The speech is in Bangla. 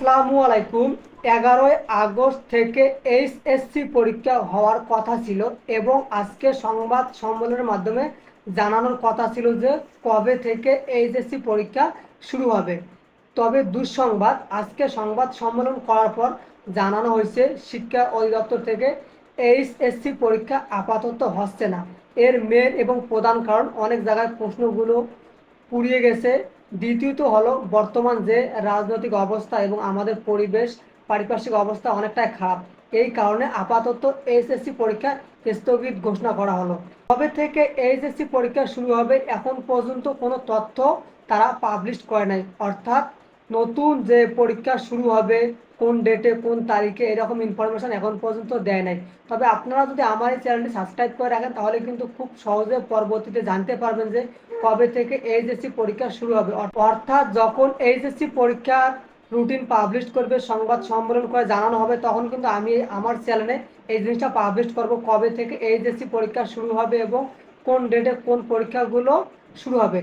আসসালামু আলাইকুম। 11ই আগস্ট থেকে এইচএসসি পরীক্ষা হওয়ার কথা ছিল এবং আজকে সংবাদ সম্মেলনের মাধ্যমে জানানোর কথা ছিল যে কবে থেকে এইচএসসি পরীক্ষা শুরু হবে। তবে দুঃসংবাদ, আজকে সংবাদ সম্মেলন করার পর জানানো হয়েছে শিক্ষা অধিদপ্তর থেকে এইচএসসি পরীক্ষা আপাতত হচ্ছে না। এর মেন এবং প্রধান কারণ অনেক জায়গায় প্রশ্নগুলো পুড়িয়ে গেছে। দ্বিতীয়ত হলো বর্তমান যে রাজনৈতিক অবস্থা এবং আমাদের পরিবেশ পারিপার্শ্বিক অবস্থা অনেকটাই খারাপ। এই কারণে আপাতত এইচএসসি পরীক্ষা স্থগিত ঘোষণা করা হলো। কবে থেকে এইচএসসি পরীক্ষা শুরু হবে এখন পর্যন্ত কোনো তথ্য তারা পাবলিশ করে নাই, অর্থাৎ নতুন যে পরীক্ষা শুরু হবে কোন ডেটে কোন তারিখে এরকম ইনফরমেশন এখন পর্যন্ত দেয় নাই। তবে আপনারা যদি আমার এই চ্যানেলটি সাবস্ক্রাইব করে রাখেন তাহলে কিন্তু খুব সহজে পরবর্তীতে জানতে পারবেন যে কবে থেকে এইচএসসি পরীক্ষা শুরু হবে। অর্থাৎ যখন এইচএসসি পরীক্ষার রুটিন পাবলিশ করবে, সংবাদ সম্মেলন করে জানানো হবে, তখন কিন্তু আমি আমার চ্যানেলে এই জিনিসটা পাবলিশ করব কবে থেকে এইচএসসি পরীক্ষা শুরু হবে এবং কোন ডেটে কোন পরীক্ষাগুলো শুরু হবে।